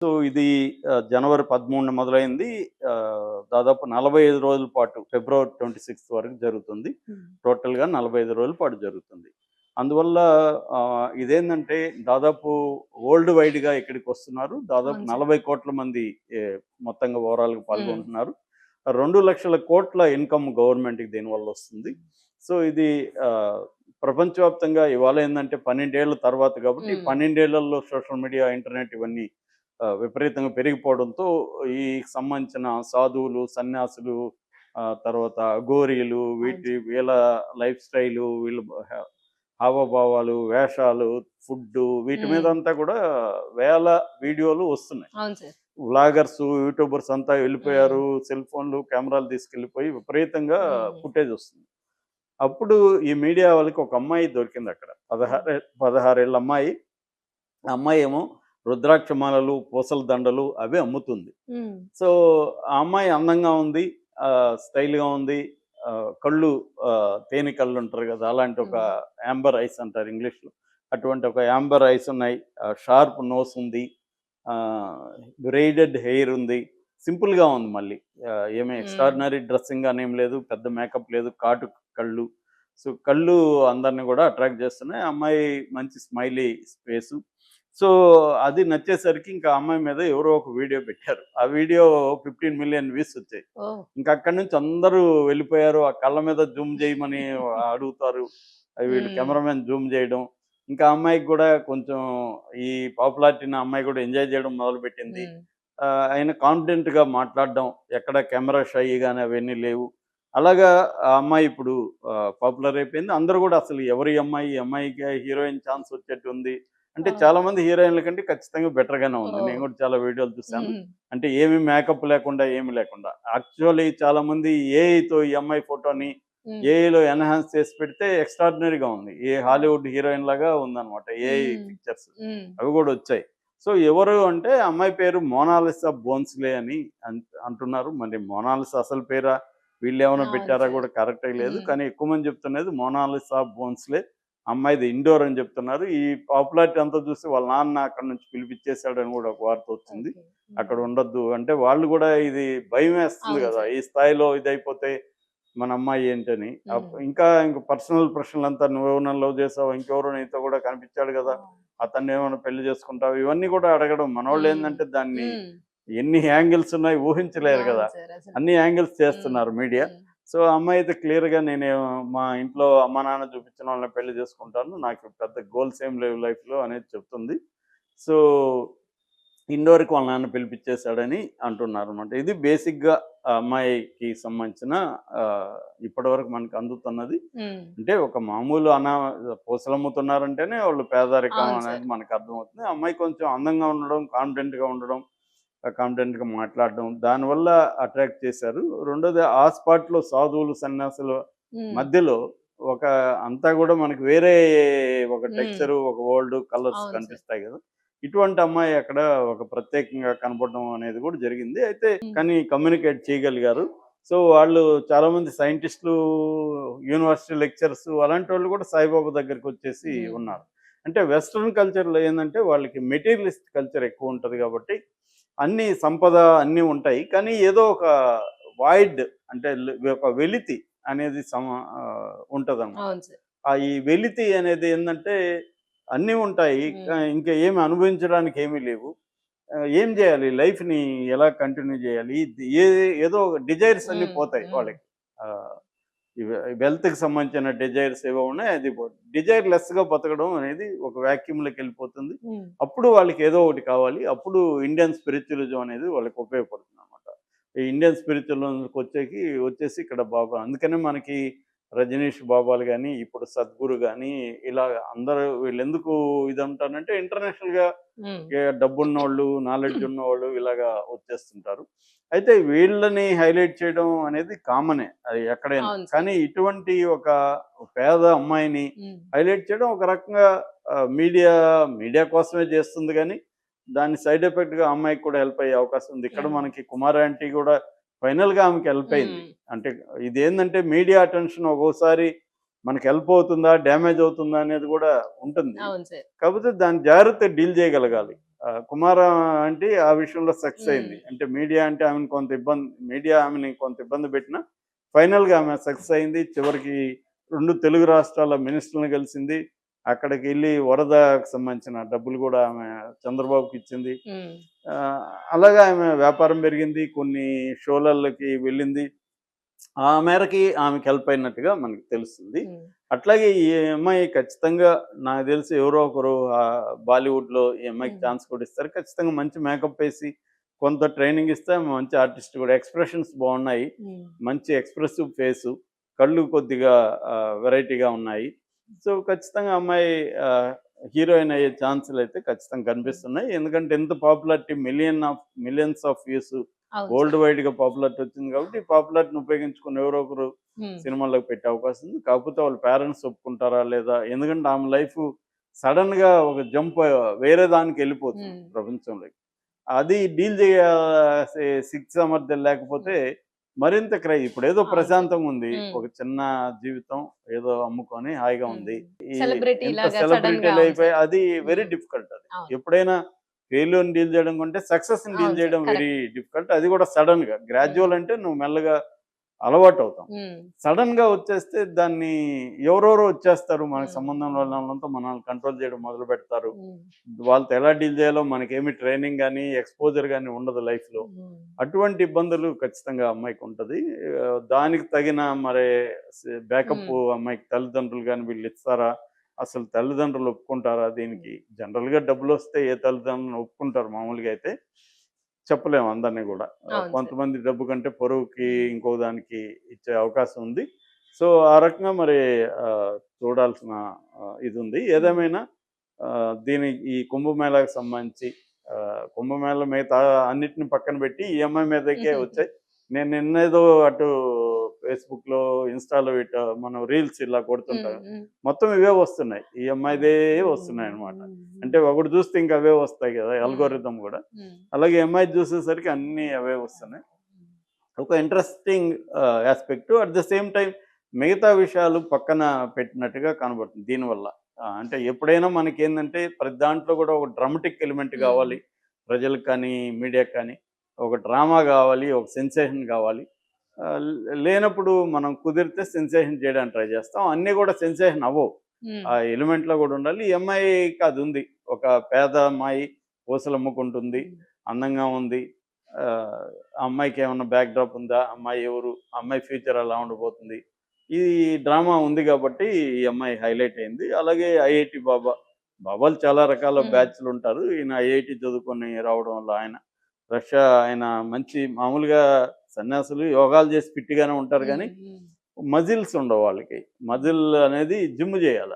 So ఇది జనవరి 13 మొదలైంది. దాదాపు 45 రోజుల పాటు ఫిబ్రవరి 26 వరకు జరుగుతుంది. హ్మ్. టోటల్‌గా 45 రోజుల పాటు జరుగుతుంది. అందువల్ల ఇదేందంటే దాదాపు వరల్డ్ వైడ్‌గా ఇక్కడికొస్తున్నారు. దాదాపు అవును సార్. 40,00,00,000 మంది ఎ మొత్తంగా ఓవరాల్‌గా హ్మ్. పాల్గొంటున్నారు. 2,00,00,000,00,000 ఇన్‌కమ్ గవర్నమెంట్‌కి దీనివల్ల వస్తుంది. సో ఇది ప్రపంచవ్యాప్తంగా ఇవాళ ఏందంటే 12 ఏళ్ల తర్వాత కాబట్టి, హ్మ్. 12 ఏళ్లలో సోషల్ మీడియా, ఇంటర్నెట్ ఇవన్నీ విపరీతంగా పెరిగిపోవడంతో ఈ సంబంధించిన సాధువులు, సన్యాసులు, తర్వాత అఘోరీలు అవును సార్. వీళ్ళ లైఫ్ స్టైలు, వీళ్ళ హావభావాలు, వేషాలు, ఫుడ్డు వీటి హ్మ్. మీదంతా కూడా వేల వీడియోలు వస్తున్నాయి. అవును సార్. వ్లాగర్సు, యూట్యూబర్స్ అంతా హ్మ్. వెళ్ళిపోయారు. సెల్ ఫోన్లు, కెమెరాలు తీసుకెళ్ళిపోయి విపరీతంగా హ్మ్. ఫుటేజ్ వస్తుంది. అప్పుడు ఈ మీడియా వాళ్ళకి ఒక అమ్మాయి దొరికిందక్కడ. ఓహ్! 16 ఏళ్ల అమ్మాయి. ఆ అమ్మాయేమో రుద్రాక్ష మాలలు, పూసల దండలు అవి అమ్ముతుంది. హ్మ్. సో, ఆ అమ్మాయి అందంగా ఉంది. స్టైల్‌గా ఉంది. కళ్ళు తేనె కళ్ళుంటారు గదా! అలాంటి ఒక హ్మ్. యాంబర్ ఐస్ అంటారు ఇంగ్లీష్‌లో. అటువంటి ఒక యాంబర్ ఐస్ ఉన్నాయి. షార్ప్ నోస్ ఉంది. ఆహ్, బ్రెయిడెడ్ హెయిర్ ఉంది. సింపుల్‌గా ఉంది మళ్ళీ. ఏమి హ్మ్. ఎక్స్ట్రార్డినరీ డ్రెస్సింగ్ అని ఏమి లేదు. పెద్ద మేకప్ లేదు. కాటు కళ్ళు. సో, కళ్ళు అందరిని గూడా అట్రాక్ట్ చేస్తున్నాయి. ఆ అమ్మాయి మంచి స్మైలీ ఫేసు. సో, అది నచ్చేసరికి ఇంకా ఆ అమ్మాయి మీద ఎవరో ఒక వీడియో పెట్టారు. ఆ వీడియో 15,000,000 వ్యూస్ వచ్చాయి. ఓహ్! ఇంకా అక్కడి నుంచి అందరూ వెళ్ళిపోయారు. ఆ కళ్ళ మీద జూమ్ చేయమని అడుగుతారు. వీళ్ళు హ్మ్. కెమెరామెన్ జూమ్ చేయడం. ఇంకా ఆ అమ్మాయికి గూడా కొంచెం ఈ పాపులారిటీని ఆ అమ్మాయి గూడా ఎంజాయ్ చేయడం మొదలుపెట్టింది. హ్మ్. ఆయన కాన్ఫిడెంట్‌గా మాట్లాడడం. ఎక్కడ కెమెరా షై గాని అవన్నీ లేవు. అలాగా ఆ అమ్మాయి ఇప్పుడు పాపులర్ అయిపోయింది. అందరూ గూడా అసలు ఎవరు ఈ అమ్మాయి? ఈ అమ్మాయికి హీరోయిన్ ఛాన్స్ వచ్చేట్టుంది. అంటే అవును. చాలామంది హీరోయిన్‌ల కంటే ఖచ్చితంగా బెటర్‌గానే ఉంది. నేను ఓహ్! గూడా చాలా వీడియోలు చూసాను. హ్మ్. అంటే ఏమి మేకప్ లేకుండా, ఏమి లేకుండా. యాక్చువల్లీ చాలామంది ఏఐతో ఈ అమ్మాయి ఫోటోని హ్మ్. ఏఐలో ఎన్హాన్స్ చేసి పెడితే ఎక్స్ట్రార్డినరీగా ఉంది. ఓహ్! హాలీవుడ్ హీరోయిన్ లాగా ఉందన్నమాట. ఏఐ హ్మ్. పిక్చర్స్ హ్మ్. అవి గూడా వచ్చాయి. సో, ఎవరు అంటే అమ్మాయి పేరు మోనాలిసా బోన్స్‌లే అని అంటున్నారు. మరి మోనాలిసా అసలు పేరా? వీళ్ళేమన్నా అవును పెట్టారా సార్. గూడా కరెక్టే లేదు. హ్మ్. కానీ ఎక్కువ మంది చెప్తున్నది మోనాలిసా బోన్స్‌లే. అమ్మాయిది ఇండోర్ అని చెప్తున్నారు. ఈ పాపులారిటీ అంతా చూసి వాళ్ళ నాన్న అక్కడి నుంచి పిలిపిచ్చేసాడని గూడా ఒక వార్త వచ్చింది. ఓకే. అక్కడ హ్మ్. ఉండొద్దు అంటే వాళ్ళు గూడా ఇది భయమేస్తుంది అవును గదా! సార్. ఈ స్థాయిలో ఇదైపోతే మన అమ్మాయి ఏంటని. హ్మ్. ఇంక పర్సనల్ ప్రశ్నలంతా నువ్వెవరినైనా లవ్ చేసావా? ఇంకెవరో నీతో గూడా కనిపిచ్చాడు గదా! ఓహ్! అతన్నేమన్నా పెళ్లి చేసుకుంటావా? ఇవన్నీ గూడా అడగడం. హ్మ్. మనోళ్ళేందంటే దాన్ని హ్మ్. ఎన్ని యాంగిల్స్ ఉన్నాయి ఊహించలేరు అవును గదా! సార్ అసలు. అన్ని యాంగిల్స్ హ్మ్. చేస్తున్నారు మీడియా. హ్మ్. సో, ఆ అమ్మాయి అయితే క్లియర్‌గా మా ఇంట్లో అమ్మా, నాన్న చూపించిన వాళ్ళని పెళ్లి చేసుకుంటాను. నాకు పెద్ద గోల్స్ ఏం లేవు లైఫ్‌లో అనేది చెప్తుంది. సో, ఇండోర్‌కి వాళ్ళ నాన్న పిలిపిచ్చేసాడని అంటున్నారనమాట. ఇది బేసిక్‌గా ఆ అమ్మాయికి సంబంధించిన ఇప్పటివరకు మనకు అందుతున్నది. హ్మ్. అంటే ఒక మామూలు పూసలమ్ముతున్నారంటేనే వాళ్ళు పేదరికం అవును అనేది సార్. మనకర్థమవుతుంది. ఆ అమ్మాయి కొంచెం అందంగా ఉండడం, కాన్ఫిడెంట్‌గా ఉండడం, కాన్ఫిడెంట్‌గా మాట్లాడడం దానివల్ల అట్రాక్ట్ చేశారు. రెండోది ఆ స్పాట్‌లో సాధువులు, సన్యాసుల హ్మ్. మధ్యలో ఒక అంతా గూడా మనకి వేరే ఒక హ్మ్. టెక్స్చరు, ఒక వరల్డ్, కలర్స్ అవును సార్. కనిపిస్తాయి గదా! ఇటువంటి అమ్మాయి అక్కడ ఒక ప్రత్యేకంగా కనపడడం అనేది గూడా జరిగింది. అయితే హ్మ్. కానీ కమ్యూనికేట్ చేయగలిగారు. సో, వాళ్ళు చాలామంది సైంటిస్టులు, యూనివర్సిటీ లెక్చరర్స్ అలాంటోళ్ళు గూడా సాయిబాబా దగ్గరికొచ్చేసి హ్మ్. ఉన్నారు. అంటే వెస్టర్న్ కల్చర్‌లో ఏందంటే వాళ్ళకి మెటీరియలిస్ట్ కల్చర్ ఎక్కువుంటది గాబట్టి, అన్నీ సంపద అన్నీ ఉంటాయి. కానీ ఏదో ఒక వాయిడ్ అంటే ఒక వెలితి అనేది ఉంటదనమాట. అవును సార్. ఈ వెలితి అనేది ఏందంటే అన్నీ ఉంటాయి. హ్మ్. ఇంకా ఏమి అనుభవించడానికి ఏమీ లేవు. ఏం జేయాలి? లైఫ్‌ని ఎలా కంటిన్యూ జేయాలి? ఏదో డిజైర్స్ అన్నీ హ్మ్. పోతాయి హ్మ్. వాళ్ళకి. ఆహ్, వెల్త్‌కి సంబంధించిన డిజైర్స్ ఏవో ఉన్నాయి అది డిజైర్ లెస్‌గా బతకడం అనేది ఒక వాక్యూమ్‌లోకెళ్ళిపోతుంది. హ్మ్. అప్పుడు వాళ్ళకి ఏదో ఒకటి కావాలి. అప్పుడు ఇండియన్ స్పిరిచ్యువలిజం అనేది వాళ్ళకి ఉపయోగపడుతుందనమాట. ఈ ఇండియన్ వచ్చేసి ఇక్కడ బాబా అందుకనే మనకి రజనీష్ బాబాలు గాని, ఇప్పుడు సద్గురు గాని ఇలా అందరూ వీళ్ళెందుకు ఇదంటానంటే ఇంటర్నేషనల్‌గా హ్మ్. డబ్బున్నోళ్ళు, నాలెడ్జ్ ఉన్నవాళ్ళు ఇలాగా వచ్చేస్తుంటారు. అయితే వీళ్ళని హైలైట్ చేయడం అనేది కామనే. అది ఎక్కడైనా. అవును సార్. కానీ ఇటువంటి ఒక పేద అమ్మాయిని హ్మ్. హైలైట్ చేయడం ఒక రకంగా మీడియా కోసమే చేస్తుంది గానీ, దాని సైడ్ ఎఫెక్ట్‌గా ఆ అమ్మాయికి కూడా హెల్ప్ అయ్యే అవకాశం ఉంది. ఇక్కడ హ్మ్. మనకి కుమారి ఆంటీ గూడా ఫైనల్‌గా ఆమెకి హెల్ప్ అయింది. హ్మ్. అంటే ఇదేందంటే మీడియా అటెన్షన్ ఒక్కోసారి మనకి హెల్ప్ అవుతుందా? డ్యామేజ్ అవుతుందా? అనేది గూడా ఉంటుంది. అవును సార్. కాకపోతే దాన్ని జాగ్రత్తగా డీల్ చేయగలగాలి. కుమార అంటే ఆ విషయంలో సక్సెస్ హ్మ్. అయింది. అంటే మీడియా ఆమెని కొంత ఇబ్బంది పెట్టినా ఫైనల్‌గా ఆమె సక్సెస్ అయింది. చివరికి 2 తెలుగు రాష్ట్రాల మినిస్టర్‌లని కలిసింది. అక్కడికెళ్ళి వరదకు సంబంధించిన డబ్బులు గూడా ఆమె చంద్రబాబుకిచ్చింది. హ్మ్. అలాగా ఆమె వ్యాపారం పెరిగింది. కొన్ని షోలల్లకి వెళ్ళింది. ఆ మేరకి ఆమెకి హెల్ప్ అయినట్టుగా మనకి తెలుస్తుంది. హ్మ్. అట్లాగే ఈ అమ్మాయి ఖచ్చితంగా నాకు తెలిసి ఎవరో ఒకరు బాలీవుడ్‌లో ఈ అమ్మాయికి హ్మ్. ఛాన్స్ కూడా ఇస్తారు. ఖచ్చితంగా మంచి మేకప్ ఏసి, కొంత ట్రైనింగ్ ఇస్తే ఆమె మంచి ఆర్టిస్ట్ కూడా. ఎక్స్‌ప్రెషన్స్ బావున్నాయి. హ్మ్. మంచి ఎక్స్‌ప్రెసివ్ ఫేసు. కళ్ళు కొద్దిగా వెరైటీగా ఉన్నాయి. సో, ఖచ్చితంగా అమ్మాయి హీరోయిన్ అయ్యే ఛాన్సులయితే ఖచ్చితంగా హ్మ్. కనిపిస్తున్నాయి. ఎందుకంటే ఎంత పాపులారిటీ మిలియన్స్ ఆఫ్ వ్యూస్ అవును సార్. వరల్డ్ వైడ్‌గా పాపులారిటీ వచ్చింది కాబట్టి, ఈ పాపులారిటీని ఉపయోగించుకొని ఎవరో ఒకరు హ్మ్. సినిమాల్లోకి పెట్టే అవకాశం ఉంది. కాకపోతే వాళ్ళ పేరెంట్స్ ఒప్పుకుంటారా లేదా? ఎందుకంటే ఆమె లైఫు సడెన్‌గా ఒక జంప్ వేరే దానికెళ్ళిపోతుంది హ్మ్. ప్రపంచంలోకి. అది డీల్ చేయాల్సే శక్తి సామర్థ్యాలు లేకపోతే మరింత ఇప్పుడేదో అవును సార్. ప్రశాంతంగా ఉంది. హ్మ్. ఒక చిన్న జీవితం ఏదో అమ్ముకొని హాయిగా హ్మ్. ఉంది. ఈ సెలబ్రిటీ ఎంత లాగా సెలబ్రిటీ సడెన్‌గా అవును లైఫ్ సార్. అది వెరీ హ్మ్. డిఫికల్ట్ అది. అవును. ఎప్పుడైనా ఫెయిల్యూర్‌ని డీల్ చేయడం కంటే సక్సెస్‌ని డీల్ అవును సార్. చేయడం వెరీ కరెక్ట్. డిఫికల్ట్. అది కూడా సడెన్‌గా. హ్మ్. గ్రాడ్యువల్ అంటే నువ్వు మెల్లగా అలవాటవుతాం. హ్మ్. సడెన్‌గా వచ్చేస్తే దాన్ని ఎవరెవరో వచ్చేస్తారు. మనకు హ్మ్. సంబంధం లేని వాళ్ళంతా మనల్ని కంట్రోల్ చేయడం మొదలుపెడతారు. హ్మ్. వాళ్ళతో ఎలా డీల్ చేయాలో మనకేమి ట్రైనింగ్ గాని, ఎక్స్‌పోజర్ గాని ఉండదు లైఫ్‌లో. హ్మ్. అటువంటి ఇబ్బందులు ఖచ్చితంగా అమ్మాయికుంటది. దానికి తగిన మరి బ్యాకప్ హ్మ్. అమ్మాయికి తల్లిదండ్రులు గాని వీళ్ళిస్తారా? అసలు తల్లిదండ్రులు ఒప్పుకుంటారా హ్మ్. దీనికి? జనరల్‌గా డబ్బులొస్తే ఏ తల్లిదండ్రులు ఒప్పుకుంటారు మామూలుగా అయితే. చెప్పలేము అందరిని గూడా. అవును సార్. కొంతమంది డబ్బు కంటే పరువుకి హ్మ్. ఇంకో దానికి ఇచ్చే అవకాశం ఉంది. సో, ఆ రకంగా మరి చూడాల్సిన ఇదుంది. హ్మ్. ఏదేమైనా ఈ కుంభమేళాకి సంబంధించి కుంభమేళా మిగతా అన్నిటిని పక్కన పెట్టి ఈ అమ్మాయి మీదకే వచ్చాయి. నేను నిన్నేదో అటు ఫేస్‌బుక్‌లో, ఇన్‌స్టాలో మనం రీల్స్ ఇలా హ్మ్. కొడుతుంటాం. హ్మ్. మొత్తం ఇవే వస్తున్నాయి. ఈ అవును. అమ్మాయిదే వస్తున్నాయన్నమాట. అంటే ఒకటి చూస్తే ఇంక అవే వస్తాయి గదా! హ్మ్. అల్గోరిథం గూడా. హ్మ్. అలాగే ఈ అమ్మాయిది చూసేసరికి అన్నీ అవే వస్తున్నాయి. ఒక interesting aspect. At the same time మిగతా విషయాలు పక్కన పెట్టినట్టుగా కనబడుతుంది దీనివల్ల. అంటే ఎప్పుడైనా మనకేందంటే ప్రతి దాంట్లో గూడా ఒక డ్రామాటిక్ ఎలిమెంట్ హ్మ్. గావాలి. ప్రజలకు కానీ, మీడియాకి కానీ. ఒక డ్రామా గావాలి. ఒక సెన్సేషన్ గావాలి. లేనప్పుడు మనం కుదిరితే సెన్సేషన్ చేయడానికి ట్రై చేస్తాం. అన్నీ గూడా సెన్సేషన్ అవ్వవు. హ్మ్. ఆ ఎలిమెంట్‌లో గూడా ఉండాలి. ఈ అమ్మాయికి అదుంది. ఒక పేద అమ్మాయి పూసలమ్ముకుంటుంది. హ్మ్. అందంగా ఉంది. ఆ అమ్మాయికేమన్నా బ్యాక్ డ్రాప్ ఉందా? అమ్మాయి ఎవరు? ఆ అమ్మాయి ఫ్యూచర్ ఎలా ఉండబోతుంది? ఈ డ్రామా ఉంది గాబట్టి, ఈ అమ్మాయి హైలైట్ అయింది. అలాగే ఐఐటీ బాబాలు చాలా రకాల హ్మ్. బ్యాచ్‌లుంటారు. ఈయన ఐఐటీ చదువుకొని రావడం వల్ల ఆయన మంచి మామూలుగా సన్యాసులు యోగాలు చేసి ఫిట్‌గానే ఉంటారు గానీ, హ్మ్. హ్మ్. మజిల్స్ ఉండవు వాళ్ళకి. మజిల్ అనేది జిమ్ జేయాల.